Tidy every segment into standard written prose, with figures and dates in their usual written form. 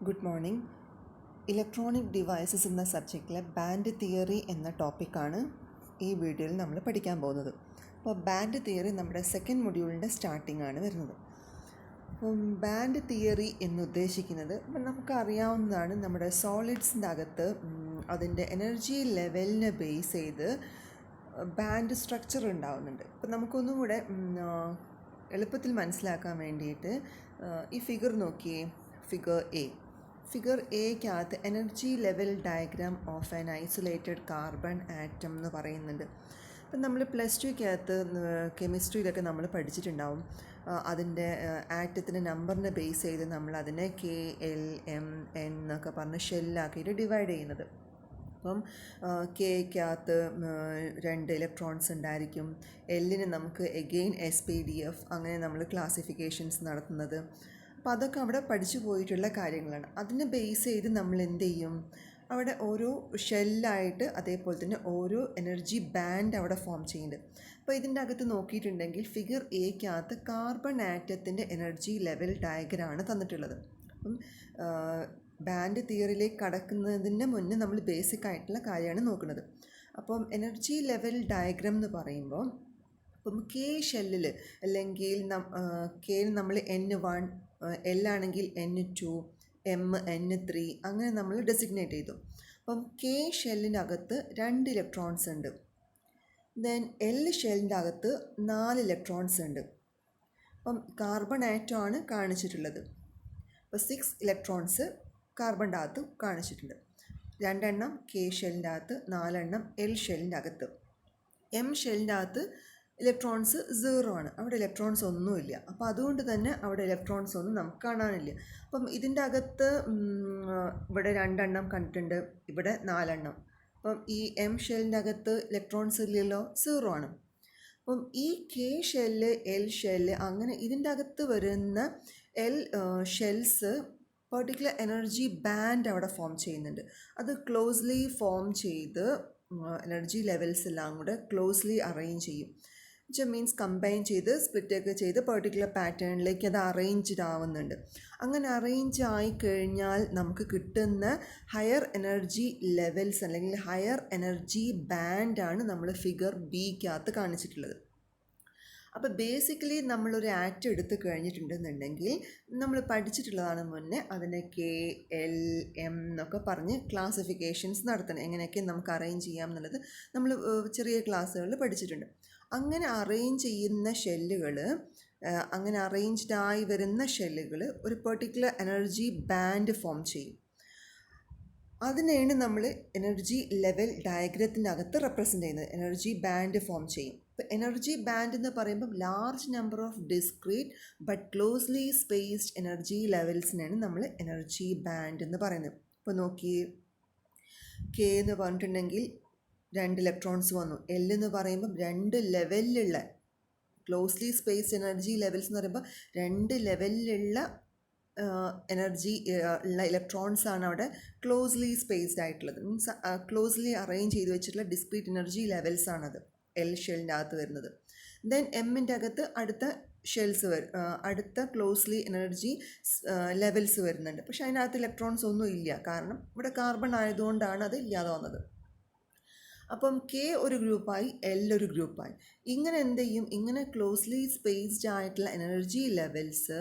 Good morning. Electronic devices എന്ന സബ്ജക്റ്റിലെ band theory എന്ന ടോപ്പിക്കാണ് ഈ വീഡിയോയിൽ നമ്മൾ പഠിക്കാൻ പോകുന്നത്. അപ്പോൾ ബാൻഡ് തിയറി നമ്മുടെ സെക്കൻഡ് മൊഡ്യൂളിൻ്റെ സ്റ്റാർട്ടിംഗ് ആണ് വരുന്നത്. അപ്പം ബാൻഡ് തിയറി എന്നുദ്ദേശിക്കുന്നത് നമുക്കറിയാവുന്നതാണ്, നമ്മുടെ സോളിഡ്സിൻ്റെ അകത്ത് അതിൻ്റെ എനർജി ലെവലിനെ ബേസ് ചെയ്ത് ബാൻഡ് സ്ട്രക്ചർ ഉണ്ടാവുന്നുണ്ട്. അപ്പം നമുക്കൊന്നും കൂടെ എളുപ്പത്തിൽ മനസ്സിലാക്കാൻ വേണ്ടിയിട്ട് ഈ ഫിഗർ നോക്കിയേ, ഫിഗർ എക്കകത്ത് energy level diagram of an isolated carbon atom എന്ന് പറയുന്നുണ്ട്. ഇപ്പം നമ്മൾ പ്ലസ് ടുക്കകത്ത് കെമിസ്ട്രിയിലൊക്കെ നമ്മൾ പഠിച്ചിട്ടുണ്ടാവും, അതിൻ്റെ ആറ്റത്തിൻ്റെ നമ്പറിനെ ബേസ് ചെയ്ത് നമ്മൾ അതിനെ കെ എൽ എം എൻ എന്നൊക്കെ പറഞ്ഞ് ഷെല്ലാക്കിയിട്ട് ഡിവൈഡ് ചെയ്യുന്നത്. അപ്പം കെക്കകത്ത് 2 ഇലക്ട്രോൺസ് ഉണ്ടായിരിക്കും, എല്ലിന് നമുക്ക് എഗെയിൻ SpDF, അങ്ങനെ നമ്മൾ ക്ലാസിഫിക്കേഷൻസ് നടത്തുന്നത്. അപ്പോൾ അതൊക്കെ അവിടെ പഠിച്ചു പോയിട്ടുള്ള കാര്യങ്ങളാണ്. അതിനെ ബേസ് ചെയ്ത് നമ്മൾ എന്ത് ചെയ്യും, അവിടെ ഓരോ ഷെല്ലായിട്ട് അതേപോലെ തന്നെ ഓരോ എനർജി ബാൻഡ് അവിടെ ഫോം ചെയ്യുന്നുണ്ട്. അപ്പോൾ ഇതിൻ്റെ അകത്ത് നോക്കിയിട്ടുണ്ടെങ്കിൽ ഫിഗർ എക്കകത്ത് കാർബൺ ആറ്റത്തിൻ്റെ എനർജി ലെവൽ ഡയഗ്രാമാണ് തന്നിട്ടുള്ളത്. അപ്പം ബാൻഡ് തിയറിയിലേക്ക് കടക്കുന്നതിന് മുന്നേ നമ്മൾ ബേസിക് ആയിട്ടുള്ള കാര്യമാണ് നോക്കുന്നത്. അപ്പം എനർജി ലെവൽ ഡയഗ്രാം എന്ന് പറയുമ്പോൾ, അപ്പം കെ ഷെല്ലിൽ അല്ലെങ്കിൽ കെയിൽ നമ്മൾ N1, L ആണെങ്കിൽ N2, M N3 അങ്ങനെ നമ്മൾ ഡെസിഗ്നേറ്റ് ചെയ്തു. അപ്പം കെ ഷെല്ലിനകത്ത് 2 ഇലക്ട്രോൺസ് ഉണ്ട്. ദെൻ L ഷെല്ലിൻ്റെ അകത്ത് 4 ഇലക്ട്രോൺസ് ഉണ്ട്. അപ്പം കാർബൺ ആറ്റം ആണ് കാണിച്ചിട്ടുള്ളത്. അപ്പോൾ 6 ഇലക്ട്രോൺസ് കാർബണിൻ്റെ അകത്ത് കാണിച്ചിട്ടുണ്ട്. 2 എണ്ണം കെ ഷെല്ലിൻ്റെ അകത്ത്, 4 എണ്ണം L ഷെല്ലിൻ്റെ അകത്ത്. M ഷെല്ലിൻ്റെ അകത്ത് ഇലക്ട്രോൺസ് 0 ആണ്, അവിടെ ഇലക്ട്രോൺസ് ഒന്നുമില്ല. അപ്പോൾ അതുകൊണ്ട് തന്നെ അവിടെ ഇലക്ട്രോൺസ് ഒന്നും നമുക്ക് കാണാനില്ല. അപ്പം ഇതിൻ്റെ അകത്ത് ഇവിടെ 2 എണ്ണം കണ്ടിട്ടുണ്ട്, ഇവിടെ 4 എണ്ണം. അപ്പം ഈ M ഷെല്ലിൻ്റെ അകത്ത് ഇലക്ട്രോൺസ് ഇല്ലല്ലോ, 0 ആണ്. അപ്പം ഈ കെ ഷെല്ല്, L ഷെല്ല്, അങ്ങനെ ഇതിൻ്റെ അകത്ത് വരുന്ന L shells particular energy band അവിടെ ഫോം ചെയ്യുന്നുണ്ട്. അത് ക്ലോസ്ലി ഫോം ചെയ്ത് എനർജി ലെവൽസ് എല്ലാം കൂടെ ക്ലോസ്ലി അറേഞ്ച് ചെയ്യും. മീൻസ് കമ്പൈൻ ചെയ്ത് സ്പ്ലിറ്റൊക്കെ ചെയ്ത് പെർട്ടിക്കുലർ പാറ്റേണിലേക്ക് അത് അറേഞ്ച്ഡ് ആവുന്നുണ്ട്. അങ്ങനെ അറേഞ്ച് ആയിക്കഴിഞ്ഞാൽ നമുക്ക് കിട്ടുന്ന ഹയർ എനർജി ലെവൽസ് അല്ലെങ്കിൽ ഹയർ എനർജി ബാൻഡാണ് നമ്മൾ ഫിഗർ ബിക്കകത്ത് കാണിച്ചിട്ടുള്ളത്. അപ്പോൾ ബേസിക്കലി നമ്മളൊരു ആറ്റം എടുത്ത് കഴിഞ്ഞിട്ടുണ്ടെന്നുണ്ടെങ്കിൽ നമ്മൾ പഠിച്ചിട്ടുള്ളതാണ് മുന്നേ, അതിനെ കെ എൽ എം എന്നൊക്കെ പറഞ്ഞ് ക്ലാസിഫിക്കേഷൻസ് നടത്തണം. എങ്ങനെയൊക്കെ നമുക്ക് അറേഞ്ച് ചെയ്യാം എന്നുള്ളത് നമ്മൾ ചെറിയ ക്ലാസ്സുകളിൽ പഠിച്ചിട്ടുണ്ട്. അങ്ങനെ അറേഞ്ച് ചെയ്യുന്ന ഷെല്ലുകൾ, അങ്ങനെ അറേഞ്ച്ഡായി വരുന്ന ഷെല്ലുകൾ ഒരു പെർട്ടിക്കുലർ എനർജി ബാൻഡ് ഫോം ചെയ്യും. അതിനെയാണ് നമ്മൾ എനർജി ലെവൽ ഡയഗ്രത്തിൻ്റെ അകത്ത് റെപ്രസെൻ്റ് ചെയ്യുന്നത്. എനർജി ബാൻഡ് ഫോം ചെയ്യും. ഇപ്പോൾ എനർജി ബാൻഡ് എന്ന് പറയുമ്പം large number of discrete but closely spaced energy ലെവൽസിനാണ് നമ്മൾ എനർജി ബാൻഡ് എന്ന് പറയുന്നത്. ഇപ്പോൾ നോക്കിയേ, കെ എന്ന് പറഞ്ഞിട്ടുണ്ടെങ്കിൽ 2 ഇലക്ട്രോൺസ് വന്നു. L എന്ന് പറയുമ്പം 2 ലെവലിലുള്ള ക്ലോസ്ലി സ്പേസ്ഡ് എനർജി ലെവൽസ് എന്ന് പറയുമ്പോൾ 2 ലെവലിലുള്ള എനർജി ഉള്ള ഇലക്ട്രോൺസ് ആണ് അവിടെ ക്ലോസ്ലി സ്പേസ്ഡ് ആയിട്ടുള്ളത്. മീൻസ് ക്ലോസ്ലി അറേഞ്ച് ചെയ്ത് വെച്ചിട്ടുള്ള ഡിസ്ക്രീറ്റ് എനർജി ലെവൽസ് ആണത് L ഷെല്ലിൻ്റെ അകത്ത് വരുന്നത്. ദെൻ എമ്മിൻ്റെ അകത്ത് അടുത്ത ഷെൽസ് അടുത്ത ക്ലോസ്ലി എനർജി ലെവൽസ് വരുന്നുണ്ട്. പക്ഷെ അതിനകത്ത് ഇലക്ട്രോൺസ് ഒന്നും ഇല്ല, കാരണം ഇവിടെ കാർബൺ ആയതുകൊണ്ടാണ് അത് ഇല്ലാതെ വന്നത്. അപ്പം കെ ഒരു ഗ്രൂപ്പായി, L ഒരു ഗ്രൂപ്പായി. ഇങ്ങനെ എന്ത് ചെയ്യും, ഇങ്ങനെ ക്ലോസ്ലി സ്പേസ്ഡ് ആയിട്ടുള്ള എനർജി ലെവൽസ്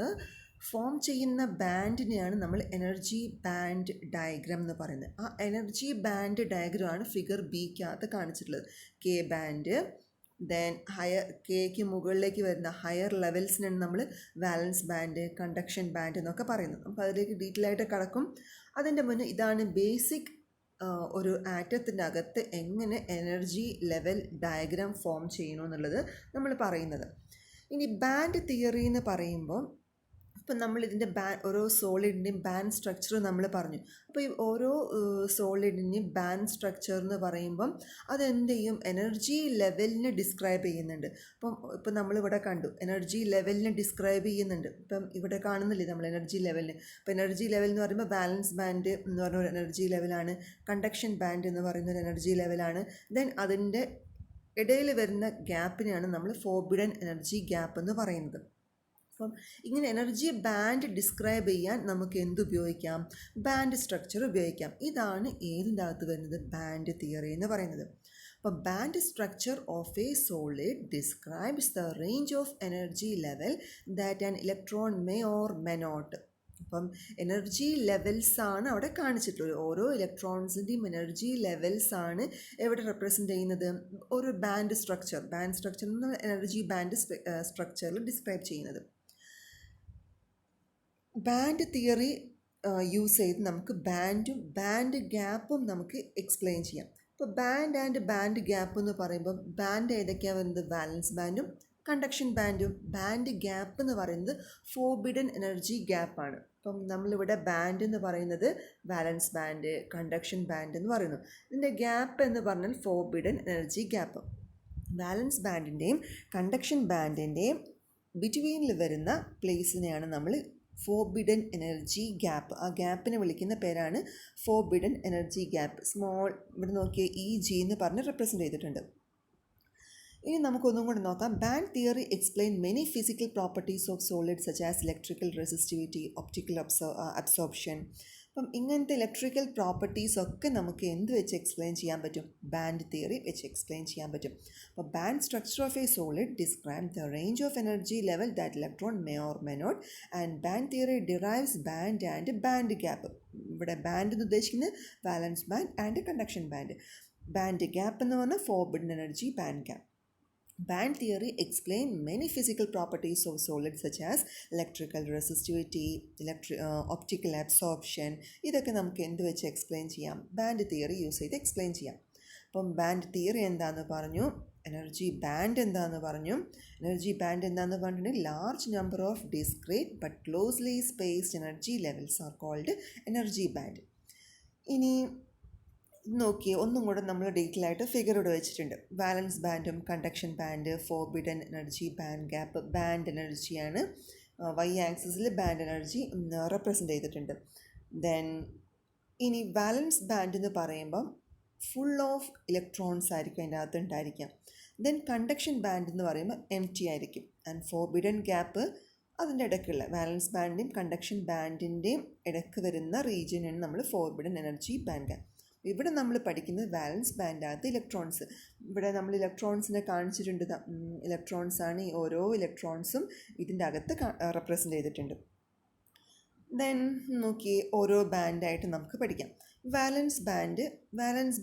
ഫോം ചെയ്യുന്ന ബാൻഡിനെയാണ് നമ്മൾ എനർജി ബാൻഡ് ഡയഗ്രാം എന്ന് പറയുന്നത്. ആ എനർജി ബാൻഡ് ഡയഗ്രാമാണ് ഫിഗർ ബിക്കകത്ത് കാണിച്ചിട്ടുള്ളത്. കെ ബാൻഡ്, ദെൻ കെക്ക് മുകളിലേക്ക് വരുന്ന ഹയർ ലെവൽസിനാണ് നമ്മൾ വാലൻസ് ബാൻഡ്, കണ്ടക്ഷൻ ബാൻഡ് എന്നൊക്കെ പറയുന്നത്. അപ്പോൾ അതിലേക്ക് ഡീറ്റെയിൽ ആയിട്ട് കടക്കും. അതിൻ്റെ മുന്നേ ഇതാണ് ബേസിക് ഒരു ആറ്റത്തിൻ്റെ അകത്ത് എങ്ങനെ എനർജി ലെവൽ ഡയഗ്രാം ഫോം ചെയ്യണമെന്നുള്ളത് നമ്മൾ പറയുന്നത്. ഇനി ബാൻഡ് തിയറി എന്ന് പറയുമ്പോൾ, ഇപ്പം നമ്മളിതിൻ്റെ ഓരോ സോളിഡിൻ്റെയും ബാൻഡ് സ്ട്രക്ചർ നമ്മൾ പറഞ്ഞു. അപ്പോൾ ഈ ഓരോ സോളിഡിൻ്റെയും ബാൻഡ് സ്ട്രക്ചർ എന്ന് പറയുമ്പം അതെന്ത് ചെയ്യും, എനർജി ലെവലിനെ ഡിസ്ക്രൈബ് ചെയ്യുന്നുണ്ട്. ഇപ്പം നമ്മളിവിടെ കണ്ടു എനർജി ലെവലിനെ ഡിസ്ക്രൈബ് ചെയ്യുന്നുണ്ട്. ഇപ്പം ഇവിടെ കാണുന്നില്ലേ നമ്മൾ എനർജി ലെവലിന്. അപ്പോൾ എനർജി ലെവൽ എന്ന് പറയുമ്പോൾ ബാലൻസ് ബാൻഡ് എന്ന് പറഞ്ഞ ഒരു എനർജി ലെവലാണ്, കണ്ടക്ഷൻ ബാൻഡ് എന്ന് പറയുന്ന ഒരു എനർജി ലെവലാണ്. ദെൻ അതിൻ്റെ ഇടയിൽ വരുന്ന ഗ്യാപ്പിനെയാണ് നമ്മൾ ഫോർബിഡൻ എനർജി ഗ്യാപ്പ് എന്ന് പറയുന്നത്. അപ്പം ഇങ്ങനെ എനർജി ബാൻഡ് ഡിസ്ക്രൈബ് ചെയ്യാൻ നമുക്ക് എന്തുപയോഗിക്കാം? ബാൻഡ് സ്ട്രക്ചർ ഉപയോഗിക്കാം. ഇതാണ് ഏതിൻ്റെ അകത്ത് വരുന്നത്? ബാൻഡ് തിയറി എന്ന് പറയുന്നത്. അപ്പോൾ band structure of a solid describes the range of energy level that an electron may or may not. അപ്പം എനർജി ലെവൽസ് ആണ് അവിടെ കാണിച്ചിട്ടുള്ളത്. ഓരോ ഇലക്ട്രോൺസിൻ്റെയും എനർജി ലെവൽസ് ആണ് എവിടെ റെപ്രസെൻ്റ് ചെയ്യുന്നത്? ഒരു ബാൻഡ് സ്ട്രക്ചർ എന്ന് എനർജി ബാൻഡ് സ്ട്രക്ചറിൽ ഡിസ്ക്രൈബ് ചെയ്യുന്നത്. ബാൻഡ് തിയറി യൂസ് ചെയ്ത് നമുക്ക് ബാൻഡും ബാൻഡ് ഗ്യാപ്പും നമുക്ക് എക്സ്പ്ലെയിൻ ചെയ്യാം. ഇപ്പോൾ ബാൻഡ് ആൻഡ് ബാൻഡ് ഗ്യാപ്പ് എന്ന് പറയുമ്പോൾ ബാൻഡ് ഏതൊക്കെയാണ് വരുന്നത്? വാലൻസ് ബാൻഡും കണ്ടക്ഷൻ ബാൻഡും. ബാൻഡ് ഗ്യാപ്പ് എന്ന് പറയുന്നത് ഫോർബിഡൻ എനർജി ഗ്യാപ്പാണ്. അപ്പം നമ്മളിവിടെ ബാൻഡ് എന്ന് പറയുന്നത് വാലൻസ് ബാൻഡ്, കണ്ടക്ഷൻ ബാൻഡ് എന്ന് പറയുന്നു. ഇതിൻ്റെ ഗ്യാപ്പ് എന്ന് പറഞ്ഞാൽ ഫോർബിഡൻ എനർജി ഗ്യാപ്പ്. വാലൻസ് ബാൻഡിൻ്റെയും കണ്ടക്ഷൻ ബാൻഡിൻ്റെയും ബിറ്റ്വീനിൽ വരുന്ന പ്ലേസിനെയാണ് നമ്മൾ ഫോർബിഡൻ എനർജി ഗ്യാപ്പ്. ആ ഗ്യാപ്പിനെ വിളിക്കുന്ന പേരാണ് ഫോർബിഡൻ എനർജി ഗ്യാപ്പ്. സ്മോൾ ഇവിടെ നോക്കിയ EG എന്ന് പറഞ്ഞ് റെപ്രസെൻ്റ് ചെയ്തിട്ടുണ്ട്. ഇനി നമുക്കൊന്നും കൂടെ നോക്കാം. Band theory explain many physical properties of solid such as electrical resistivity, optical absorption. അപ്പം ഇങ്ങനത്തെ ഇലക്ട്രിക്കൽ പ്രോപ്പർട്ടീസ് ഒക്കെ നമുക്ക് എന്ത് വെച്ച് എക്സ്പ്ലെയിൻ ചെയ്യാൻ പറ്റും? ബാൻഡ് തിയറി വെച്ച് എക്സ്പ്ലെയിൻ ചെയ്യാൻ പറ്റും. അപ്പോൾ band structure of a solid describe the range of energy level that electron may or may not and band theory derives band and band gap. ഇവിടെ ബാൻഡ് എന്ന് ഉദ്ദേശിക്കുന്നത് valence band and conduction band. Band gap എന്ന് പറഞ്ഞാൽ forbidden energy band gap. Band theory explain many physical properties of solids such as electrical resistivity, optical absorption. ഇതൊക്കെ നമുക്ക് എന്ത് വെച്ച് explain ചെയ്യാം? ബാൻഡ് തിയറി യൂസ് ചെയ്ത് എക്സ്പ്ലെയിൻ ചെയ്യാം. അപ്പം ബാൻഡ് തിയറി എന്താണെന്ന് പറഞ്ഞു, എനർജി ബാൻഡ് എന്താണെന്ന് പറഞ്ഞു. എനർജി ബാൻഡ് എന്താണെന്ന് പറഞ്ഞിട്ടുണ്ടെങ്കിൽ large number of discrete but closely spaced energy levels are called energy band. ഇനി നോക്കിയേ, ഒന്നും കൂടെ നമ്മൾ ഡീറ്റെയിൽ ആയിട്ട് ഫിഗർ ഇവിടെ വെച്ചിട്ടുണ്ട്. വാലൻസ് ബാൻഡും conduction band, forbidden energy band gap, band എനർജിയാണ്. Y ആക്സിസിൽ ബാൻഡ് എനർജി റെപ്രസെൻ്റ് ചെയ്തിട്ടുണ്ട്. ദെൻ ഇനി വാലൻസ് ബാൻഡ് എന്ന് പറയുമ്പം ഫുൾ ഓഫ് ഇലക്ട്രോൺസ് ആയിരിക്കും അതിൻ്റെ അകത്ത് ഉണ്ടായിരിക്കാം. ദെൻ കണ്ടക്ഷൻ ബാൻഡ് എന്ന് പറയുമ്പോൾ empty ആയിരിക്കും. ആൻഡ് ഫോർബിഡൻ ഗ്യാപ്പ് അതിൻ്റെ ഇടയ്ക്കുള്ള വാലൻസ് ബാൻഡിൻ്റെയും കണ്ടക്ഷൻ ബാൻഡിൻ്റെയും ഇടയ്ക്ക് വരുന്ന റീജിയനാണ് നമ്മൾ ഫോർബിഡൻ എനർജി ബാൻഡ് ഗ്യാപ്പ്. ഇവിടെ നമ്മൾ പഠിക്കുന്നത് വാലൻസ് ബാൻഡകത്ത് ഇലക്ട്രോൺസ്. ഇവിടെ നമ്മൾ ഇലക്ട്രോൺസിനെ കാണിച്ചിട്ടുണ്ട്. ഇലക്ട്രോൺസ് ആണ്, ഈ ഓരോ ഇലക്ട്രോൺസും ഇതിൻ്റെ അകത്ത് റെപ്രസെൻ്റ് ചെയ്തിട്ടുണ്ട്. ദെൻ നോക്കിയേ, ഓരോ ബാൻഡായിട്ട് നമുക്ക് പഠിക്കാം. വാലൻസ്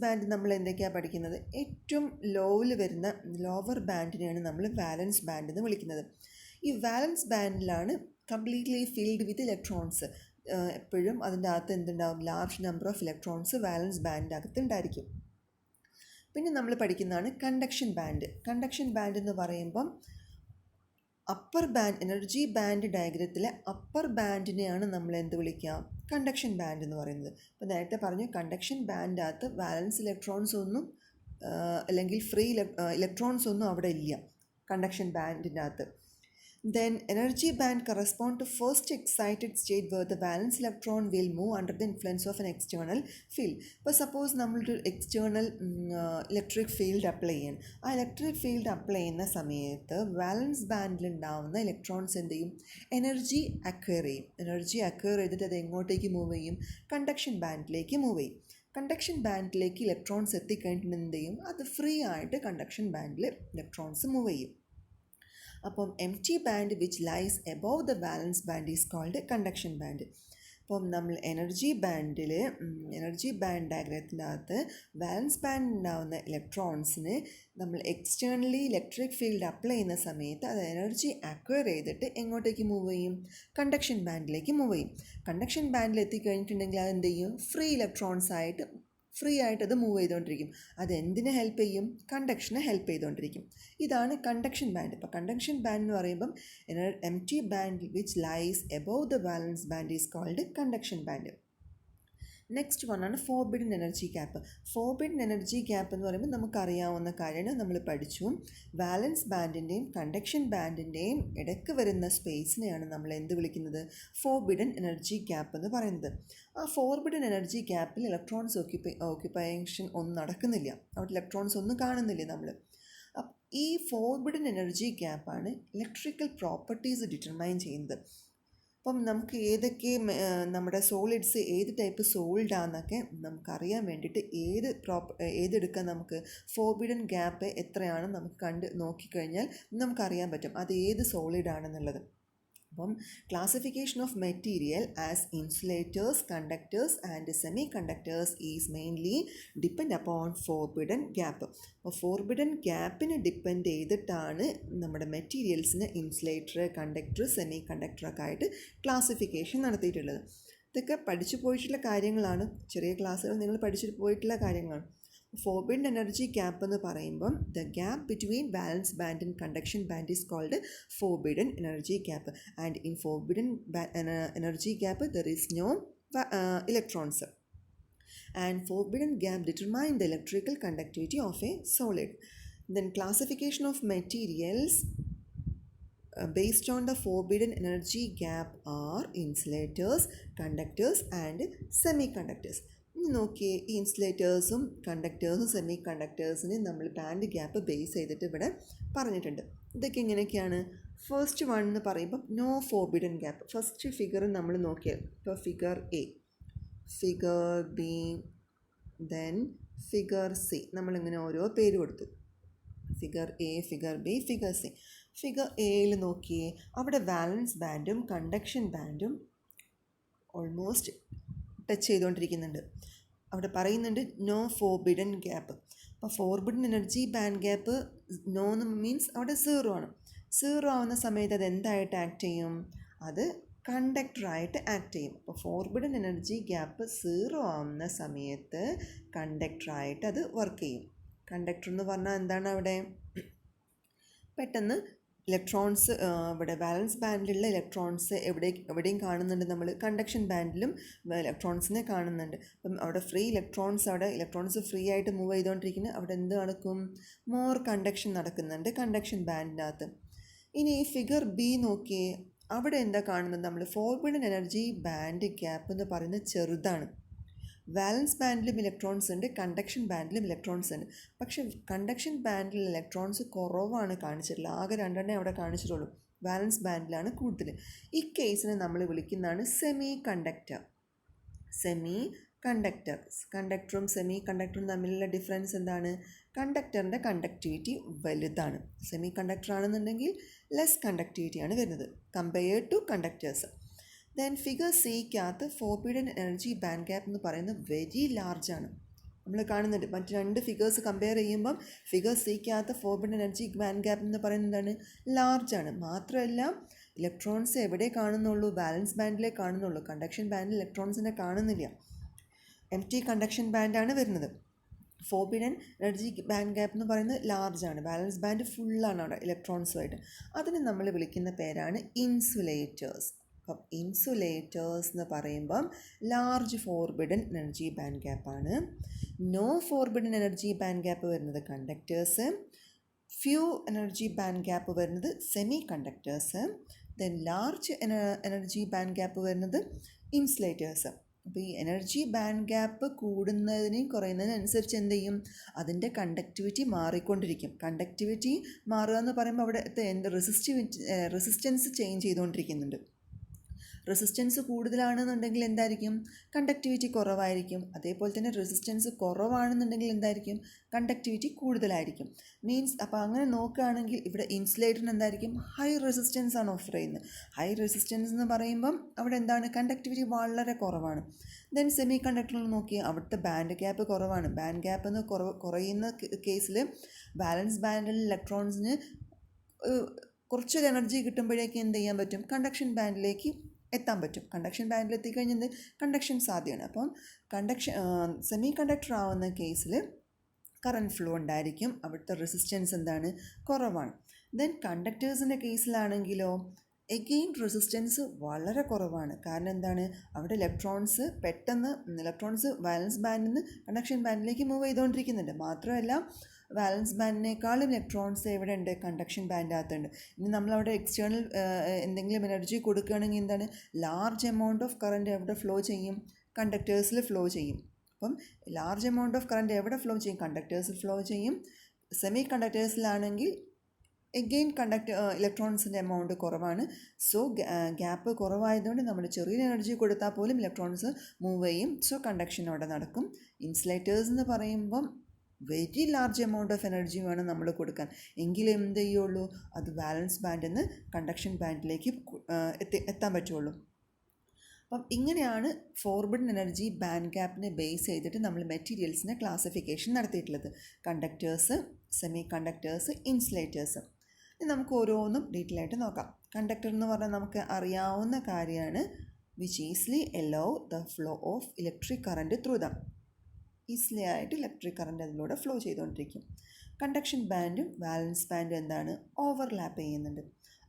ബാൻഡ് നമ്മൾ എന്തൊക്കെയാണ് പഠിക്കുന്നത്? ഏറ്റവും ലോയിൽ വരുന്ന ലോവർ ബാൻഡിനെയാണ് നമ്മൾ വാലൻസ് ബാൻഡ് എന്ന് വിളിക്കുന്നത്. ഈ വാലൻസ് ബാൻഡിലാണ് കംപ്ലീറ്റ്ലി ഫിൽഡ് വിത്ത് ഇലക്ട്രോൺസ്. എപ്പോഴും അതിൻ്റെ അകത്ത് എന്തുണ്ടാവും? Large number of electrons valence ബാൻഡിൻ്റെ അകത്ത് ഉണ്ടായിരിക്കും. പിന്നെ നമ്മൾ പഠിക്കുന്നതാണ് കണ്ടക്ഷൻ ബാൻഡ് എന്ന് പറയുമ്പം അപ്പർ ബാൻഡ്, എനർജി ബാൻഡ് ഡയഗ്രത്തിലെ അപ്പർ ബാൻഡിനെയാണ് നമ്മൾ എന്ത് വിളിക്കുക? കണ്ടക്ഷൻ ബാൻഡ് എന്ന് പറയുന്നത്. ഇപ്പോൾ നേരത്തെ പറഞ്ഞു, കണ്ടക്ഷൻ ബാൻഡകത്ത് വാലൻസ് ഇലക്ട്രോൺസ് ഒന്നും അല്ലെങ്കിൽ ഫ്രീ ഇലക്ട്രോൺസ് ഒന്നും അവിടെ ഇല്ല കണ്ടക്ഷൻ ബാൻഡിൻ്റെ അകത്ത്. Then energy band correspond to first excited state where the valence electron will move under the influence of an external field. ഇപ്പോൾ സപ്പോസ് നമ്മളൊരു എക്സ്റ്റേണൽ ഇലക്ട്രിക് ഫീൽഡ് അപ്ലൈ ചെയ്യാൻ, ആ ഇലക്ട്രിക് ഫീൽഡ് അപ്ലൈ ചെയ്യുന്ന സമയത്ത് വാലൻസ് ബാൻഡിൽ ഉണ്ടാവുന്ന ഇലക്ട്രോൺസ് എന്ത് ചെയ്യും? എനർജി അക്വയർ ചെയ്തിട്ട് അത് എങ്ങോട്ടേക്ക് മൂവ് ചെയ്യും? കണ്ടക്ഷൻ ബാൻഡിലേക്ക് മൂവ് ചെയ്യും. കണ്ടക്ഷൻ ബാൻഡിലേക്ക് ഇലക്ട്രോൺസ് എത്തിക്കഴിഞ്ഞിട്ട് എന്ത് ചെയ്യും? അത് ഫ്രീ ആയിട്ട് കണ്ടക്ഷൻ ബാൻഡിൽ ഇലക്ട്രോൺസ് മൂവ് ചെയ്യും. അപ്പം empty band which lies above the valence band is called conduction band. അപ്പം നമ്മൾ എനർജി ബാൻഡ് ഡയഗ്രത്തിൻ്റെ അകത്ത് വാലൻസ് ബാൻഡ് ഉണ്ടാകുന്ന ഇലക്ട്രോൺസിന് നമ്മൾ എക്സ്റ്റേണലി ഇലക്ട്രിക് ഫീൽഡ് അപ്ലൈ ചെയ്യുന്ന സമയത്ത് അത് എനർജി അക്വയർ ചെയ്തിട്ട് എങ്ങോട്ടേക്ക് മൂവ് ചെയ്യും? കണ്ടക്ഷൻ ബാൻഡിലേക്ക് മൂവ് ചെയ്യും. കണ്ടക്ഷൻ ബാൻഡിൽ എത്തിക്കഴിഞ്ഞിട്ടുണ്ടെങ്കിൽ അത് എന്ത് ചെയ്യും? ഫ്രീ ആയിട്ട് അത് മൂവ് ചെയ്തുകൊണ്ടിരിക്കും. അത് എന്തിനെ ഹെൽപ്പ് ചെയ്യും? കണ്ടക്ഷനെ ഹെൽപ്പ് ചെയ്തുകൊണ്ടിരിക്കും. ഇതാണ് കണ്ടക്ഷൻ ബാൻഡ്. ഇപ്പോൾ കണ്ടക്ഷൻ ബാൻഡ് എന്ന് പറയുമ്പം empty band which lies above the valence band is called conduction band. Next വണ്ണാണ് forbidden energy gap. Forbidden energy gap എന്ന് പറയുമ്പോൾ നമുക്കറിയാവുന്ന കാര്യമാണ്, നമ്മൾ പഠിച്ചു. വാലൻസ് ബാൻഡിൻ്റെയും കണ്ടക്ഷൻ ബാൻഡിൻ്റെയും ഇടയ്ക്ക് വരുന്ന സ്പേസിനെയാണ് നമ്മൾ എന്ത് വിളിക്കുന്നത്? ഫോർബിഡൻ എനർജി ഗ്യാപ്പ് എന്ന് പറയുന്നത്. ആ ഫോർബിഡൻ എനർജി ഗ്യാപ്പിൽ ഇലക്ട്രോൺസ് ഓക്യുപ്പേഷൻ ഒന്നും നടക്കുന്നില്ല. അവിടെ ഇലക്ട്രോൺസ് ഒന്നും കാണുന്നില്ല നമ്മൾ. ഈ ഫോർബിഡൻ എനർജി ഗ്യാപ്പാണ് ഇലക്ട്രിക്കൽ പ്രോപ്പർട്ടീസ് ഡിറ്റർമൈൻ ചെയ്യുന്നത്. അപ്പം നമുക്ക് ഏതൊക്കെ നമ്മുടെ സോളിഡ്സ് ഏത് ടൈപ്പ് സോളിഡ് ആണെന്നൊക്കെ നമുക്കറിയാൻ വേണ്ടിയിട്ട് ഏതെടുക്കാൻ നമുക്ക് ഫോർബിഡൻ ഗ്യാപ്പ് എത്രയാണ് നമുക്ക് നോക്കിക്കഴിഞ്ഞാൽ നമുക്കറിയാൻ പറ്റും അത് ഏത് സോളിഡ് ആണെന്നുള്ളത്. അപ്പം classification of material as insulators, conductors and semi conductors is mainly depend upon forbidden gap. അപ്പോൾ ഫോർബിഡൻ ഗ്യാപ്പിനെ ഡിപ്പെൻഡ് ചെയ്തിട്ടാണ് നമ്മുടെ മെറ്റീരിയൽസിന് ഇൻസുലേറ്റർ, കണ്ടക്ടർ, സെമി കണ്ടക്ടറൊക്കെ ആയിട്ട് ക്ലാസിഫിക്കേഷൻ നടത്തിയിട്ടുള്ളത്. ഇതൊക്കെ പഠിച്ചു പോയിട്ടുള്ള കാര്യങ്ങളാണ്, ചെറിയ ക്ലാസ്സുകൾ നിങ്ങൾ പഠിച്ചു പോയിട്ടുള്ള കാര്യങ്ങളാണ്. ഫോർബിഡൻ എനർജി ഗ്യാപ്പ് എന്ന് പറയുമ്പം the gap between valence band and conduction band is called forbidden energy gap. And in forbidden energy gap there is no electrons. And forbidden gap determine the electrical conductivity of a solid. Then classification of materials based on the forbidden energy gap are insulators, conductors and semiconductors. നോക്കിയേ, ഈ ഇൻസുലേറ്റേഴ്സും കണ്ടക്ടേഴ്സും semi കണ്ടക്ടേഴ്സിനെ നമ്മൾ band gap base ചെയ്തിട്ട് ഇവിടെ പറഞ്ഞിട്ടുണ്ട്. ഇതൊക്കെ എങ്ങനെയൊക്കെയാണ്? First one എന്ന് പറയുമ്പോൾ no forbidden gap. First figure നമ്മൾ നോക്കിയാൽ, ഇപ്പോൾ figure A, figure B, then figure C, നമ്മളിങ്ങനെ ഓരോ പേര് കൊടുത്തു. Figure A, figure B, figure C. Figure എയിൽ നോക്കിയേ, അവിടെ വാലൻസ് ബാൻഡും കണ്ടക്ഷൻ ബാൻഡും ഓൾമോസ്റ്റ് ടച്ച് ചെയ്തുകൊണ്ടിരിക്കുന്നുണ്ട്. അവിടെ പറയുന്നുണ്ട് നോ ഫോർബിഡൻ ഗ്യാപ്പ്. അപ്പോൾ forbidden energy band gap no എന്ന് മീൻസ് അവിടെ സീറോ ആണ്. സീറോ ആവുന്ന സമയത്ത് അത് എന്തായിട്ട് ആക്ട് ചെയ്യും? അത് കണ്ടക്ടറായിട്ട് ആക്ട് ചെയ്യും. അപ്പോൾ ഫോർബിഡൻ എനർജി ഗ്യാപ്പ് സീറോ ആവുന്ന സമയത്ത് കണ്ടക്ടറായിട്ട് അത് വർക്ക് ചെയ്യും. കണ്ടക്ടർ എന്ന് പറഞ്ഞാൽ എന്താണ്? അവിടെ പെട്ടെന്ന് ഇലക്ട്രോൺസ്, ഇവിടെ ബാലൻസ് ബാൻഡിലുള്ള ഇലക്ട്രോൺസ് എവിടെയും കാണുന്നുണ്ട്. നമ്മൾ കണ്ടക്ഷൻ ബാൻഡിലും ഇലക്ട്രോൺസിനെ കാണുന്നുണ്ട്. അപ്പം അവിടെ ഇലക്ട്രോൺസ് ഫ്രീ ആയിട്ട് മൂവ് ചെയ്തുകൊണ്ടിരിക്കുന്നത്. അവിടെ എന്ത് നടക്കും? മോർ കണ്ടക്ഷൻ നടക്കുന്നുണ്ട് കണ്ടക്ഷൻ ബാൻഡിനകത്ത്. ഇനി ഈ ഫിഗർ ബി നോക്കിയേ, അവിടെ എന്താ കാണുന്നത്? നമ്മൾ ഫോർബിഡൻ എനർജി ബാൻഡ് ഗ്യാപ്പ് എന്ന് പറയുന്നത് ചെറുതാണ്. വാലൻസ് ബാൻഡിലും ഇലക്ട്രോൺസ് ഉണ്ട്, കണ്ടക്ഷൻ ബാൻഡിലും ഇലക്ട്രോൺസ് ഉണ്ട്. പക്ഷേ കണ്ടക്ഷൻ ബാൻഡിൽ ഇലക്ട്രോൺസ് കുറവാണ് കാണിച്ചിട്ടുള്ളത്. ആകെ 2 അവിടെ കാണിച്ചിട്ടുള്ളൂ. വാലൻസ് ബാൻഡിലാണ് കൂടുതൽ. ഈ കേസിനെ നമ്മൾ വിളിക്കുന്നതാണ് സെമി കണ്ടക്ടർ. കണ്ടക്ടറും സെമി കണ്ടക്ടറും തമ്മിലുള്ള ഡിഫറൻസ് എന്താണ്? കണ്ടക്ടറിൻ്റെ കണ്ടക്ടിവിറ്റി വലുതാണ്. സെമി കണ്ടക്ടർ ആണെന്നുണ്ടെങ്കിൽ ലെസ് കണ്ടക്ടിവിറ്റിയാണ് വരുന്നത് compared to conductors. Then figure സിക്കകത്ത് ഫോർബിഡൻ എനർജി ബാൻഡ് ഗ്യാപ്പ് എന്ന് പറയുന്നത് വെരി ലാർജാണ്. നമ്മൾ കാണുന്നുണ്ട് മറ്റ് 2 ഫിഗേഴ്സ് കമ്പയർ ചെയ്യുമ്പം ഫിഗർ സിക്കകത്ത് ഫോർബിഡൻ എനർജി ബാൻഡ് ഗ്യാപ്പ് എന്ന് പറയുന്നത് എന്താണ്? ലാർജാണ്. മാത്രമല്ല ഇലക്ട്രോൺസ് എവിടെ കാണുന്നുള്ളൂ? ബാലൻസ് ബാൻഡിലേ കാണുന്നുള്ളൂ. കണ്ടക്ഷൻ ബാൻഡിൽ ഇലക്ട്രോൺസിനെ കാണുന്നില്ല. എംപ്റ്റി കണ്ടക്ഷൻ ബാൻഡാണ് വരുന്നത്. ഫോർബിഡൻ എനർജി ബാൻഡ് ഗ്യാപ്പ് എന്ന് പറയുന്നത് ലാർജാണ്. ബാലൻസ് ബാൻഡ് ഫുള്ളാണ് അവിടെ ഇലക്ട്രോൺസുമായിട്ട്. അതിന് നമ്മൾ വിളിക്കുന്ന പേരാണ് ഇൻസുലേറ്റേഴ്സ്. അപ്പം ഇൻസുലേറ്റേഴ്സ് എന്ന് പറയുമ്പം ലാർജ് ഫോർബിഡൻ എനർജി ബാൻഡ് ഗ്യാപ്പാണ്. No forbidden energy band gap വരുന്നത് conductors. Few energy band gap വരുന്നത് semi conductors. Then large energy band gap വരുന്നത് ഇൻസുലേറ്റേഴ്സ്. അപ്പോൾ ഈ എനർജി ബാൻഡ് ഗ്യാപ്പ് കൂടുന്നതിനും കുറയുന്നതിനനുസരിച്ച് എന്ത് ചെയ്യും? അതിൻ്റെ കണ്ടക്ടിവിറ്റി മാറിക്കൊണ്ടിരിക്കും. കണ്ടക്ടിവിറ്റി മാറുക എന്ന് പറയുമ്പോൾ അവിടെ റെസിസ്റ്റൻസ് ചേഞ്ച് ചെയ്തുകൊണ്ടിരിക്കുന്നുണ്ട്. റെസിസ്റ്റൻസ് കൂടുതലാണെന്നുണ്ടെങ്കിൽ എന്തായിരിക്കും? കണ്ടക്ടിവിറ്റി കുറവായിരിക്കും. അതേപോലെ തന്നെ റെസിസ്റ്റൻസ് കുറവാണെന്നുണ്ടെങ്കിൽ എന്തായിരിക്കും? കണ്ടക്ടിവിറ്റി കൂടുതലായിരിക്കും. മീൻസ് അപ്പോൾ അങ്ങനെ നോക്കുകയാണെങ്കിൽ ഇവിടെ ഇൻസുലേറ്ററിന് എന്തായിരിക്കും? ഹൈ റെസിസ്റ്റൻസ് ആണ് ഓഫർ ചെയ്യുന്നത്. ഹൈ റെസിസ്റ്റൻസ് എന്ന് പറയുമ്പം അവിടെ എന്താണ്? കണ്ടക്ടിവിറ്റി വളരെ കുറവാണ്. ദെൻ സെമി കണ്ടക്ടറിൽ നോക്കിയാൽ അവിടുത്തെ ബാൻഡ് ഗ്യാപ്പ് കുറവാണ്. ബാൻഡ് ഗ്യാപ്പ് എന്ന് കുറയുന്ന കേസിൽ ബാലൻസ് ബാൻഡിൽ ഇലക്ട്രോൺസിന് കുറച്ചൊരു എനർജി കിട്ടുമ്പോഴേക്ക് എന്ത് ചെയ്യാൻ പറ്റും? കണ്ടക്ഷൻ ബാൻഡിലേക്ക് എത്താൻ പറ്റും. കണ്ടക്ഷൻ ബാൻഡിൽ എത്തിക്കഴിഞ്ഞാൽ കണ്ടക്ഷൻ സാധ്യമാണ്. അപ്പം സെമി കണ്ടക്ടർ ആവുന്ന കേസിൽ കറണ്ട് ഫ്ലോ ഉണ്ടായിരിക്കും. അവിടുത്തെ റെസിസ്റ്റൻസ് എന്താണ്? കുറവാണ്. ദെൻ കണ്ടക്ടേഴ്സിൻ്റെ കേസിലാണെങ്കിലോ എഗെയിൻ റെസിസ്റ്റൻസ് വളരെ കുറവാണ്. കാരണം എന്താണ്? അവിടെ ഇലക്ട്രോൺസ് വാലൻസ് ബാൻഡിൽ നിന്ന് കണ്ടക്ഷൻ ബാൻഡിലേക്ക് മൂവ് ചെയ്തുകൊണ്ടിരിക്കുന്നുണ്ട്. മാത്രമല്ല വാലൻസ് ബാൻഡിനേക്കാളും ഇലക്ട്രോൺസ് എവിടെ ഉണ്ട്? കണ്ടക്ഷൻ ബാൻഡിനകത്തുണ്ട്. ഇനി നമ്മളവിടെ എക്സ്റ്റേണൽ എന്തെങ്കിലും എനർജി കൊടുക്കുകയാണെങ്കിൽ എന്താണ്? ലാർജ് എമൗണ്ട് ഓഫ് കറണ്ട് എവിടെ ഫ്ലോ ചെയ്യും? കണ്ടക്ടേഴ്സിൽ ഫ്ലോ ചെയ്യും. അപ്പം ലാർജ് എമൗണ്ട് ഓഫ് കറണ്ട് എവിടെ ഫ്ലോ ചെയ്യും? കണ്ടക്ടേഴ്സിൽ ഫ്ലോ ചെയ്യും. സെമി കണ്ടക്ടേഴ്സിലാണെങ്കിൽ എഗെയിൻ ഇലക്ട്രോൺസിൻ്റെ എമൗണ്ട് കുറവാണ്. സോ ഗ്യാപ്പ് കുറവായതുകൊണ്ട് നമ്മൾ ചെറിയ എനർജി കൊടുത്താൽ പോലും ഇലക്ട്രോൺസ് മൂവ് ചെയ്യും. സോ കണ്ടക്ഷൻ അവിടെ നടക്കും. ഇൻസുലേറ്റേഴ്സ് എന്ന് പറയുമ്പം very large amount of energy വേണം നമ്മൾ കൊടുക്കാൻ, എങ്കിലും എന്ത് ചെയ്യുള്ളൂ, അത് വാലൻസ് ബാൻഡിൽ നിന്ന് കണ്ടക്ഷൻ ബാൻഡിലേക്ക് എത്താൻ പറ്റുള്ളൂ. അപ്പം ഇങ്ങനെയാണ് ഫോർബിഡൻ എനർജി ബാൻഡ് ഗ്യാപ്പിനെ ബേസ് ചെയ്തിട്ട് നമ്മൾ മെറ്റീരിയൽസിനെ ക്ലാസിഫിക്കേഷൻ നടത്തിയിട്ടുള്ളത്. Conductors, semi conductors, insulators. ഇനി നമുക്ക് ഓരോന്നും ഡീറ്റെയിൽ ആയിട്ട് നോക്കാം. കണ്ടക്ടർ എന്ന് പറഞ്ഞാൽ നമുക്ക് അറിയാവുന്ന കാര്യമാണ്. Which easily allow the flow of electric current through them. Easily ആയിട്ട് ഇലക്ട്രിക് കറൻറ്റ് അതിലൂടെ ഫ്ലോ ചെയ്തുകൊണ്ടിരിക്കും. കണ്ടക്ഷൻ ബാൻഡും വാലൻസ് ബാൻഡും എന്താണ്, ഓവർലാപ്പ് ചെയ്യുന്നുണ്ട്.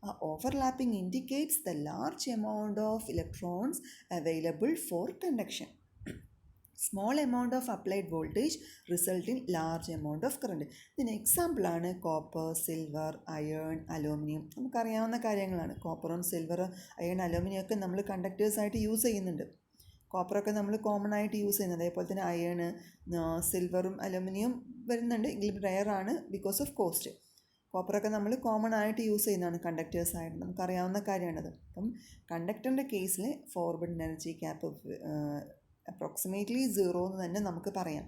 ആ overlapping indicates the large amount of electrons available for conduction. Small amount of applied voltage result in large amount of current. ഇതിന് എക്സാമ്പിളാണ് copper, silver, iron, aluminium. നമുക്കറിയാവുന്ന കാര്യങ്ങളാണ്. കോപ്പറും സിൽവർ, അയേൺ, അലൂമിനിയം ഒക്കെ നമ്മൾ കണ്ടക്ടേഴ്സായിട്ട് യൂസ് ചെയ്യുന്നുണ്ട്. കോപ്പറൊക്കെ നമ്മൾ കോമൺ ആയിട്ട് യൂസ് ചെയ്യുന്നത്. അതേപോലെ തന്നെ അയേണ്, സിൽവറും അലൂമിനിയം വരുന്നുണ്ട്, എങ്കിലും റെയറാണ് ബിക്കോസ് ഓഫ് കോസ്റ്റ്. കോപ്പറൊക്കെ നമ്മൾ കോമൺ ആയിട്ട് യൂസ് ചെയ്യുന്നതാണ് കണ്ടക്ടേഴ്സായിട്ട്, നമുക്കറിയാവുന്ന കാര്യമാണത്. അപ്പം കണ്ടക്ടറിൻ്റെ കേസിൽ ഫോർബിഡൻ എനർജി ഗ്യാപ്പ് അപ്രോക്സിമേറ്റ്ലി 0 എന്ന് തന്നെ നമുക്ക് പറയാം.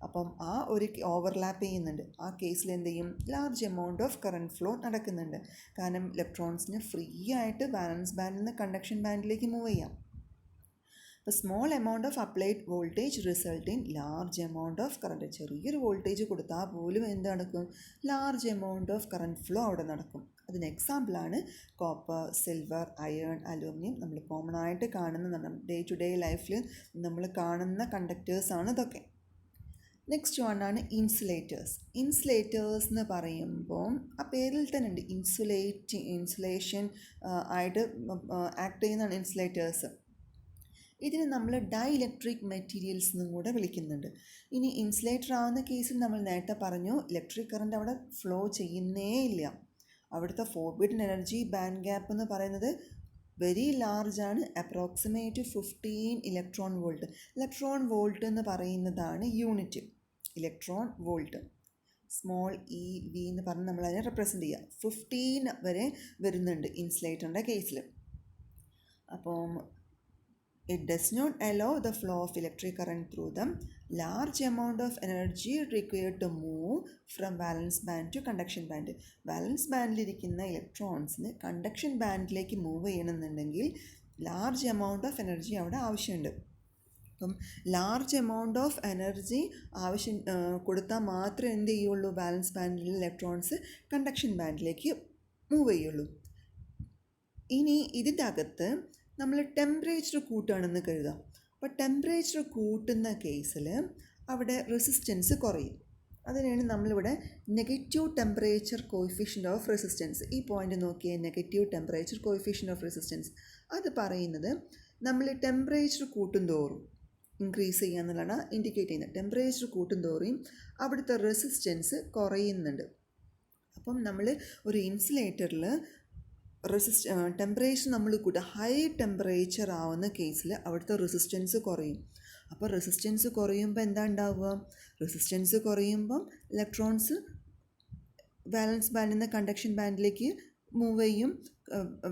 അപ്പം ആ ഒരു ഓവർലാപ്പ് ചെയ്യുന്നുണ്ട്. ആ കേസിൽ എന്ത് ചെയ്യും, large amount of current flow നടക്കുന്നുണ്ട്. കാരണം ഇലക്ട്രോൺസിന് ഫ്രീ ആയിട്ട് ബാലൻസ് ബാൻഡിൽ നിന്ന് കണ്ടക്ഷൻ ബാൻഡിലേക്ക് മൂവ് ചെയ്യാം. അപ്പോൾ small amount of applied voltage result in large amount of current. ചെറിയൊരു വോൾട്ടേജ് കൊടുത്താൽ പോലും എന്ത് നടക്കും, large amount of current flow അവിടെ നടക്കും. അതിന് എക്സാമ്പിളാണ് കോപ്പർ, സിൽവർ, അയേൺ, അലൂമിനിയം. നമ്മൾ കോമൺ ആയിട്ട് കാണുന്ന, നമ്മുടെ ഡേ ടു ഡേ ലൈഫിൽ നമ്മൾ കാണുന്ന കണ്ടക്ടേഴ്സാണ് ഇതൊക്കെ. Next വണ്ണാണ് insulators. ഇൻസുലേറ്റേഴ്സ് എന്ന് പറയുമ്പോൾ ആ പേരിൽ തന്നെ ഉണ്ട്, ഇൻസുലേഷൻ ആയിട്ട് ആക്ട് ചെയ്യുന്നതാണ് ഇൻസുലേറ്റേഴ്സ്. ഇതിന് നമ്മൾ ഡൈഇലക്ട്രിക് മെറ്റീരിയൽസ് എന്നും കൂടെ വിളിക്കുന്നുണ്ട്. ഇനി ഇൻസുലേറ്റർ ആവുന്ന കേസിൽ നമ്മൾ നേരത്തെ പറഞ്ഞു, ഇലക്ട്രിക് കറണ്ട് അവിടെ ഫ്ലോ ചെയ്യുന്നേ ഇല്ല. അവിടുത്തെ ഫോർബിഡൻ എനർജി ബാൻഡ് ഗ്യാപ്പ് എന്ന് പറയുന്നത് വെരി ലാർജ് ആണ്, approximate 15 electron volt. Electron volt എന്ന് പറയുന്നതാണ് unit. Electron volt, small E V എന്ന് പറഞ്ഞ് നമ്മൾ അതിനെ റെപ്രസെൻ്റ് ചെയ്യുക. 15 വരെ വരുന്നുണ്ട് ഇൻസുലേറ്ററിൻ്റെ കേസിൽ. അപ്പം it does not allow the flow of electric current through them. Large amount of energy required to move from valence band to conduction band. Valence ബാൻഡിലിരിക്കുന്ന ഇലക്ട്രോൺസിന് കണ്ടക്ഷൻ ബാൻഡിലേക്ക് മൂവ് ചെയ്യണമെന്നുണ്ടെങ്കിൽ ലാർജ് എമൗണ്ട് ഓഫ് എനർജി അവിടെ ആവശ്യമുണ്ട്. അപ്പം large amount of energy ആവശ്യം കൊടുത്താൽ മാത്രമേ എന്ത് ചെയ്യുള്ളൂ, ബാലൻസ് ബാൻഡിലെ ഇലക്ട്രോൺസ് കണ്ടക്ഷൻ ബാൻഡിലേക്ക് മൂവ് ചെയ്യുള്ളൂ. ഇനി ഇതിൻ്റെ അകത്ത് നമ്മൾ ടെമ്പറേച്ചർ കൂട്ടുകയാണെന്ന് കരുതാം. അപ്പോൾ ടെമ്പറേച്ചർ കൂട്ടുന്ന കേസിൽ അവിടെ റെസിസ്റ്റൻസ് കുറയും. അതിനാണ് നമ്മളിവിടെ negative temperature coefficient of resistance. ഈ പോയിൻ്റ് നോക്കിയാൽ negative temperature coefficient of resistance അത് പറയുന്നത് നമ്മൾ ടെമ്പറേച്ചർ കൂട്ടുന്തോറും ഇൻക്രീസ് ചെയ്യുക എന്നുള്ളതാണ് ഇൻഡിക്കേറ്റ് ചെയ്യുന്നത്. ടെമ്പറേച്ചർ കൂട്ടുന്തോറും അവിടുത്തെ റെസിസ്റ്റൻസ് കുറയുന്നുണ്ട്. അപ്പം നമ്മൾ ഒരു ഇൻസുലേറ്ററിൽ ടെമ്പറേച്ചർ നമ്മൾ കൂട്ടുക, ഹൈ ടെമ്പറേച്ചർ ആവുന്ന കേസിൽ അവിടുത്തെ റെസിസ്റ്റൻസ് കുറയും. അപ്പോൾ റെസിസ്റ്റൻസ് കുറയുമ്പോൾ എന്താ ഉണ്ടാവുക, റെസിസ്റ്റൻസ് കുറയുമ്പം ഇലക്ട്രോൺസ് വാലൻസ് ബാൻഡിൽ നിന്ന് കണ്ടക്ഷൻ ബാൻഡിലേക്ക് മൂവ് ചെയ്യും.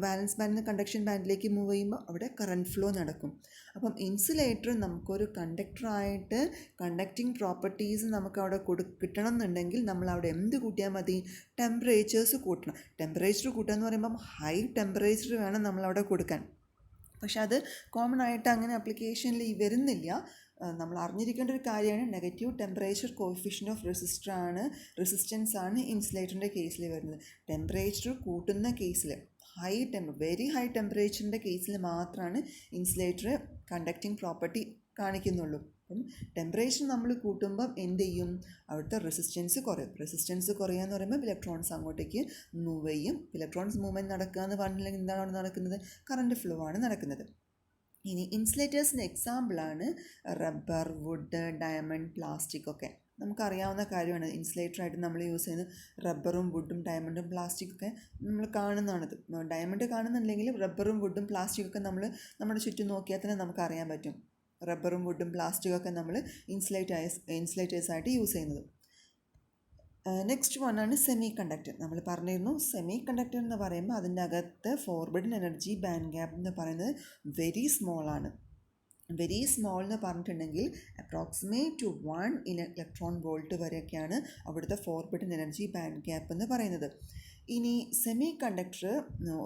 വാലൻസ് ബാൻഡിൽ നിന്ന് കണ്ടക്ഷൻ ബാൻഡിലേക്ക് മൂവ് ചെയ്യുമ്പോൾ അവിടെ കറണ്ട് ഫ്ലോ നടക്കും. അപ്പം ഇൻസുലേറ്റർ നമുക്കൊരു കണ്ടക്ടറായിട്ട് കണ്ടക്റ്റിംഗ് പ്രോപ്പർട്ടീസ് നമുക്ക് അവിടെ കിട്ടണം എന്നുണ്ടെങ്കിൽ നമ്മൾ അവിടെ എന്ത് കൂട്ടിയാൽ മതി, ടെമ്പറേച്ചേഴ്സ് കൂട്ടണം. ടെമ്പറേച്ചർ കൂട്ടുക എന്ന് പറയുമ്പം ഹൈ ടെമ്പറേച്ചർ വേണം നമ്മളവിടെ കൊടുക്കാൻ. പക്ഷെ അത് കോമൺ ആയിട്ട് അങ്ങനെ ആപ്ലിക്കേഷനിൽ വരുന്നില്ല. നമ്മൾ അറിഞ്ഞിരിക്കേണ്ട ഒരു കാര്യമാണ്, negative temperature coefficient of resistance ആണ് ഇൻസുലേറ്ററിൻ്റെ കേസിൽ വരുന്നത്. ടെമ്പറേച്ചർ കൂട്ടുന്ന കേസിൽ വെരി ഹൈ ടെമ്പറേച്ചറിൻ്റെ കേസിൽ മാത്രമാണ് ഇൻസുലേറ്റർ കണ്ടക്റ്റിംഗ് പ്രോപ്പർട്ടി കാണിക്കുന്നുള്ളൂ. അപ്പം ടെമ്പറേച്ചർ നമ്മൾ കൂട്ടുമ്പം എന്ത് ചെയ്യും, അവിടുത്തെ റെസിസ്റ്റൻസ് കുറയും. റെസിസ്റ്റൻസ് കുറയുക എന്ന് പറയുമ്പോൾ ഇലക്ട്രോൺസ് അങ്ങോട്ടേക്ക് മൂവ് ചെയ്യും. ഇലക്ട്രോൺസ് മൂവ്മെൻറ്റ് നടക്കുക എന്ന് പറഞ്ഞില്ലെങ്കിൽ എന്താണ് അവിടെ നടക്കുന്നത്, കറണ്ട് ഫ്ലോ ആണ് നടക്കുന്നത്. ഇനി ഇൻസുലേറ്റേഴ്സിന് എക്സാമ്പിളാണ് റബ്ബർ, വുഡ്, ഡയമണ്ട്, പ്ലാസ്റ്റിക് ഒക്കെ. നമുക്കറിയാവുന്ന കാര്യമാണ്, ഇൻസുലേറ്ററായിട്ട് നമ്മൾ യൂസ് ചെയ്യുന്ന റബ്ബറും വുഡും ഡയമണ്ടും പ്ലാസ്റ്റിക്കൊക്കെ നമ്മൾ കാണുന്നതാണിത്. ഡയമണ്ട് കാണുന്നുണ്ടെങ്കിൽ റബ്ബറും വുഡും പ്ലാസ്റ്റിക്കൊക്കെ നമ്മൾ നമ്മുടെ ചുറ്റും നോക്കിയാൽ തന്നെ നമുക്കറിയാൻ പറ്റും. റബ്ബറും വുഡും പ്ലാസ്റ്റിക്കൊക്കെ നമ്മൾ ഇൻസുലേറ്റേഴ്സായിട്ട് യൂസ് ചെയ്യുന്നത്. നെക്സ്റ്റ് വൺ ആണ് സെമി കണ്ടക്ടർ. നമ്മൾ പറഞ്ഞിരുന്നു സെമി കണ്ടക്ടർ എന്ന് പറയുമ്പോൾ അതിൻ്റെ അകത്ത് ഫോർബിഡൻ എനർജി ബാൻഡ് ഗ്യാപ്പ് എന്ന് പറയുന്നത് വെരി സ്മോൾ ആണ്. വെരി സ്മോൾ എന്ന് പറഞ്ഞിട്ടുണ്ടെങ്കിൽ അപ്രോക്സിമേറ്റ് ടു 1 ഇലക്ട്രോൺ വോൾട്ട് വരെയൊക്കെയാണ് അവിടുത്തെ ഫോർബിഡൻ എനർജി ബാൻഡ് ഗ്യാപ്പ് എന്ന് പറയുന്നത്. ഇനി സെമി കണ്ടക്ടർ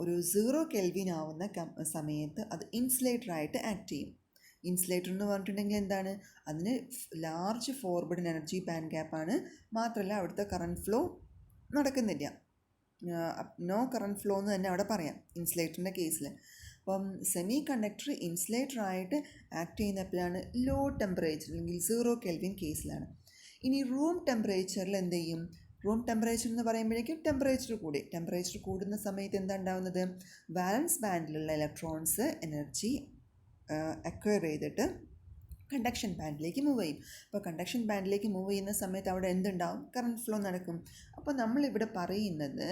ഒരു 0 കെൽവിൻ ആവുന്ന സമയത്ത് അത് ഇൻസുലേറ്ററായിട്ട് ആക്ട് ചെയ്യും. ഇൻസുലേറ്റർ എന്ന് പറഞ്ഞിട്ടുണ്ടെങ്കിൽ എന്താണ്, അതിന് ലാർജ് ഫോർബിഡൻ എനർജി ബാൻഡ് ഗ്യാപ്പാണ്. മാത്രമല്ല അവിടുത്തെ കറണ്ട് ഫ്ലോ നടക്കുന്നില്ല, നോ കറണ്ട് ഫ്ലോ എന്ന് തന്നെ അവിടെ പറയാം ഇൻസുലേറ്ററിൻ്റെ കേസിൽ. അപ്പം സെമി കണ്ടക്ടർ ഇൻസുലേറ്ററായിട്ട് ആക്ട് ചെയ്യുന്നപ്പോഴാണ് ലോ ടെമ്പറേച്ചർ അല്ലെങ്കിൽ 0 കെൽവിൻ കേസിലാണ്. ഇനി റൂം ടെമ്പറേച്ചറിൽ എന്ത് ചെയ്യും? റൂം ടെമ്പറേച്ചർ എന്ന് പറയുമ്പോഴേക്കും ടെമ്പറേച്ചർ കൂടുന്ന സമയത്ത് എന്താ ഉണ്ടാകുന്നത്? വാലൻസ് ബാൻഡിലുള്ള ഇലക്ട്രോൺസ് എനർജി അക്വയർ ചെയ്തിട്ട് കണ്ടക്ഷൻ ബാൻഡിലേക്ക് മൂവ് ചെയ്യും. അപ്പോൾ കണ്ടക്ഷൻ ബാൻഡിലേക്ക് മൂവ് ചെയ്യുന്ന സമയത്ത് അവിടെ എന്തുണ്ടാവും? കറണ്ട് ഫ്ലോ നടക്കും. അപ്പോൾ നമ്മളിവിടെ പറയുന്നത്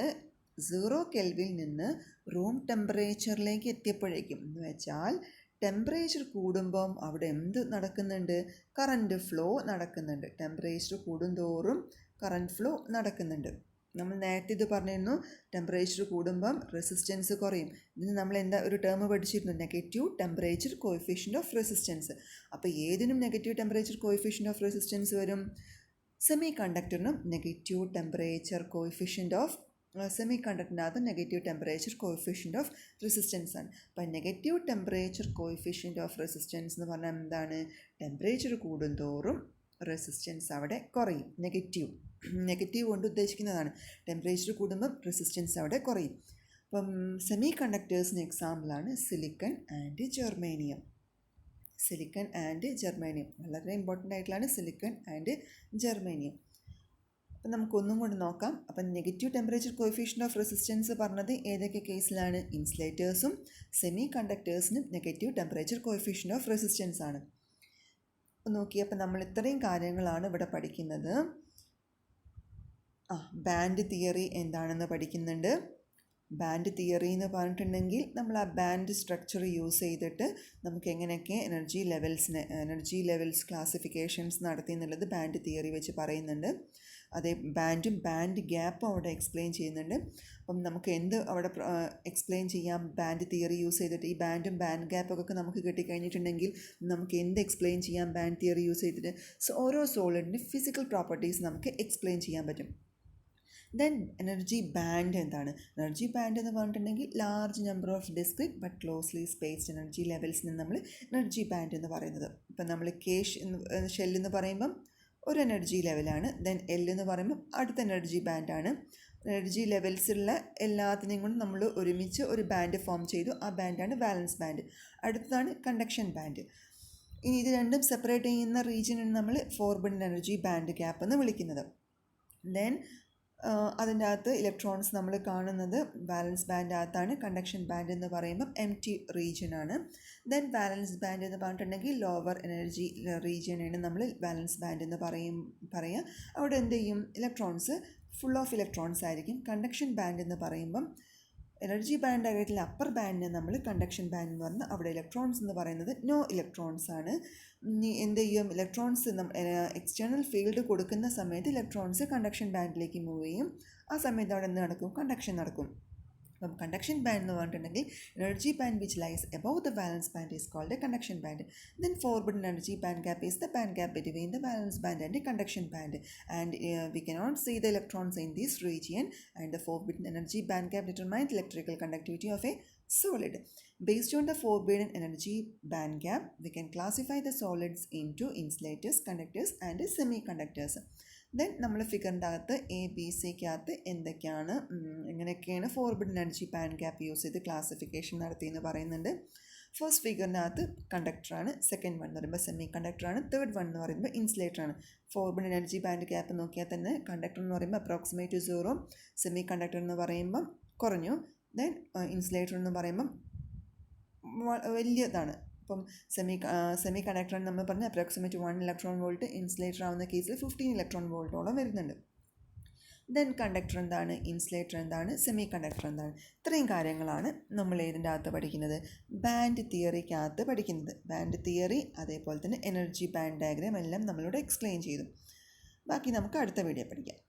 0 കെൽവിൽ നിന്ന് റൂം ടെമ്പറേച്ചറിലേക്ക് എത്തിയപ്പോഴേക്കും എന്ന് വെച്ചാൽ ടെമ്പറേച്ചർ കൂടുമ്പം അവിടെ എന്ത് നടക്കുന്നുണ്ട്? കറണ്ട് ഫ്ലോ നടക്കുന്നുണ്ട്. ടെമ്പറേച്ചർ കൂടുന്തോറും കറണ്ട് ഫ്ലോ നടക്കുന്നുണ്ട്. നമ്മൾ നേരത്തെ ഇത് പറഞ്ഞിരുന്നു, ടെമ്പറേച്ചർ കൂടുമ്പം റെസിസ്റ്റൻസ് കുറയും. ഇതിന് നമ്മൾ ഒരു ടേം പഠിച്ചിരുന്നു, negative temperature coefficient of resistance. അപ്പോൾ ഏതിനും negative temperature coefficient of resistance വരും. സെമി കണ്ടക്ടറിനും negative temperature coefficient of semi കണ്ടക്ടറിനകത്ത് negative temperature coefficient of resistance ആണ്. അപ്പോൾ negative temperature coefficient of resistance എന്ന് പറഞ്ഞാൽ എന്താണ്? ടെമ്പറേച്ചർ കൂടുന്തോറും റെസിസ്റ്റൻസ് അവിടെ കുറയും. നെഗറ്റീവ് കൊണ്ട് ഉദ്ദേശിക്കുന്നതാണ് ടെമ്പറേച്ചർ കൂടുമ്പം റെസിസ്റ്റൻസ് അവിടെ കുറയും. അപ്പം സെമി കണ്ടക്ടേഴ്സിന് എക്സാമ്പിളാണ് സിലിക്കൺ ആൻഡ് ജെർമേനിയം. വളരെ ഇമ്പോർട്ടൻ്റ് ആയിട്ടുള്ളതാണ് സിലിക്കൺ ആൻഡ് ജെർമേനിയം. അപ്പം നമുക്കൊന്നും കൊണ്ട് നോക്കാം. അപ്പം negative temperature coefficient of resistance പറഞ്ഞത് ഏതൊക്കെ കേസിലാണ്? ഇൻസുലേറ്റേഴ്സും സെമി കണ്ടക്ടേഴ്സിനും negative temperature coefficient of resistance ആണ്. നോക്കിയപ്പോൾ നമ്മൾ ഇത്രയും കാര്യങ്ങളാണ് ഇവിടെ പഠിക്കുന്നത്. ബാൻഡ് തിയറി എന്താണെന്ന് പഠിക്കുന്നുണ്ട്. ബാൻഡ് തിയറി എന്ന് പറഞ്ഞിട്ടുണ്ടെങ്കിൽ നമ്മൾ ആ ബാൻഡ് സ്ട്രക്ചർ യൂസ് ചെയ്തിട്ട് നമുക്ക് എങ്ങനെയൊക്കെ എനർജി ലെവൽസ് ക്ലാസിഫിക്കേഷൻസ് നടത്തി എന്നുള്ളത് ബാൻഡ് തിയറി വെച്ച് പറയുന്നുണ്ട്. അതേ ബാൻഡ് ഗ്യാപ്പും അവിടെ എക്സ്പ്ലെയിൻ ചെയ്യുന്നുണ്ട്. അപ്പം നമുക്ക് എന്ത് അവിടെ എക്സ്പ്ലെയിൻ ചെയ്യാം ബാൻഡ് തിയറി യൂസ് ചെയ്തിട്ട്? ഈ ബാൻഡ് ഗ്യാപ്പൊക്കെ നമുക്ക് കിട്ടിക്കഴിഞ്ഞിട്ടുണ്ടെങ്കിൽ നമുക്ക് എന്ത് എക്സ്പ്ലെയിൻ ചെയ്യാം ബാൻഡ് തിയറി യൂസ് ചെയ്തിട്ട്? ഓരോ സോളിഡിൻ്റെ ഫിസിക്കൽ പ്രോപ്പർട്ടീസ് നമുക്ക് എക്സ്പ്ലെയിൻ ചെയ്യാൻ പറ്റും. ദെൻ എനർജി ബാൻഡ് എന്താണ്? എനർജി ബാൻഡ് എന്ന് പറഞ്ഞിട്ടുണ്ടെങ്കിൽ large number of discrete but closely spaced energy ലെവൽസിന് നമ്മൾ എനർജി ബാൻഡ് എന്ന് പറയുന്നത്. ഇപ്പം നമ്മൾ ഷെല്ലെന്ന് പറയുമ്പം ഒരു എനർജി ലെവലാണ്. ദെൻ എൽ എന്ന് പറയുമ്പോൾ അടുത്ത എനർജി ബാൻഡാണ്. എനർജി ലെവൽസുള്ള എല്ലാത്തിനെയും കൊണ്ട് നമ്മൾ ഒരുമിച്ച് ഒരു ബാൻഡ് ഫോം ചെയ്തു. ആ ബാൻഡാണ് വാലൻസ് ബാൻഡ്. അടുത്തതാണ് കണ്ടക്ഷൻ ബാൻഡ്. ഇനി ഇത് രണ്ടും സെപ്പറേറ്റ് ചെയ്യുന്ന റീജിയനാണ് നമ്മൾ ഫോർബിഡൻ എനർജി ബാൻഡ് ഗ്യാപ്പ് എന്ന് വിളിക്കുന്നത്. ദെൻ അതിൻ്റെ അകത്ത് ഇലക്ട്രോൺസ് നമ്മൾ കാണുന്നത് വാലൻസ് ബാൻഡ് അകത്താണ്. കണ്ടക്ഷൻ ബാൻഡ് എന്ന് പറയുമ്പം എംപ്റ്റി റീജിയനാണ്. ദെൻ വാലൻസ് ബാൻഡ് എന്ന് പറഞ്ഞിട്ടുണ്ടെങ്കിൽ ലോവർ എനർജി റീജിയനാണ് നമ്മൾ വാലൻസ് ബാൻഡ് എന്ന് പറയുക. അവിടെ എന്ത് ചെയ്യും? ഇലക്ട്രോൺസ് ഫുൾ ഓഫ് ഇലക്ട്രോൺസ് ആയിരിക്കും. കണ്ടക്ഷൻ ബാൻഡ് എന്ന് പറയുമ്പം എനർജി ബാൻഡ് ആയിട്ടുള്ള അപ്പർ ബാൻഡിനെ നമ്മൾ കണ്ടക്ഷൻ ബാൻഡ് എന്ന് പറഞ്ഞാൽ അവിടെ ഇലക്ട്രോൺസ് എന്ന് പറയുന്നത് നോ ഇലക്ട്രോൺസ് ആണ്. എന്ത് ചെയ്യും? ഇലക്ട്രോൺസ് എക്സ്റ്റേണൽ ഫീൽഡ് കൊടുക്കുന്ന സമയത്ത് ഇലക്ട്രോൺസ് കണ്ടക്ഷൻ ബാൻഡിലേക്ക് മൂവ് ചെയ്യും. ആ സമയത്ത് അവിടെ എന്ത് നടക്കും? കണ്ടക്ഷൻ നടക്കും. അപ്പം കണ്ടക്ഷൻ ബാൻഡ് എന്ന് പറഞ്ഞിട്ടുണ്ടെങ്കിൽ energy band which lies above the valence band is called a conduction band. Then forbidden energy band gap is the band gap between the valence band and the conduction band, and we cannot see the electrons in this region, and the forbidden energy band gap determines electrical conductivity of a solid. Based on the forbidden energy band gap, we can classify the solids into insulators, conductors and semiconductors. Then നമ്മൾ ഫിഗറിൻ്റെ അകത്ത് ABCക്കകത്ത് എങ്ങനെയൊക്കെയാണ് forbidden energy band gap use ചെയ്ത് classification നടത്തിയെന്ന് പറയുന്നുണ്ട്. First ഫിഗറിനകത്ത് കണ്ടക്ടറാണ്, second one എന്ന് പറയുമ്പോൾ semi കണ്ടക്ടറാണ്, third one എന്ന് പറയുമ്പോൾ ഇൻസുലേറ്ററാണ്. ഫോർബിഡൻ എനർജി ബാൻഡ് ഗ്യാപ്പ് നോക്കിയാൽ തന്നെ കണ്ടക്ടർ എന്ന് പറയുമ്പോൾ അപ്രോക്സിമേറ്റ് 0, സെമി കണ്ടക്ടർ എന്ന് പറയുമ്പം കുറഞ്ഞു, ദെൻ ഇൻസുലേറ്റർ എന്ന് പറയുമ്പം വലിയതാണ്. ഇപ്പം സെമി കണ്ടക്ടർ നമ്മൾ പറഞ്ഞ അപ്രോക്സിമേറ്റ് 1 ഇലക്ട്രോൺ വോൾട്ട്, ഇൻസുലേറ്റർ ആവുന്ന കേസിൽ 15 ഇലക്ട്രോൺ വോൾട്ടോളം വരുന്നുണ്ട്. ദെൻ കണ്ടക്ടർ എന്താണ്, ഇൻസുലേറ്റർ എന്താണ്, സെമി കണ്ടക്ടർ എന്താണ്? ഇത്രയും കാര്യങ്ങളാണ് നമ്മൾ ഇതിൻ്റെ അകത്ത് പഠിക്കുന്നത്, ബാൻഡ് തിയറിക്കകത്ത് പഠിക്കുന്നത്. ബാൻഡ് തിയറി അതേപോലെ തന്നെ എനർജി ബാൻഡ് ഡയഗ്രാം എല്ലാം നമ്മളിവിടെ എക്സ്പ്ലെയിൻ ചെയ്തു. ബാക്കി നമുക്ക് അടുത്ത വീഡിയോ പഠിക്കാം.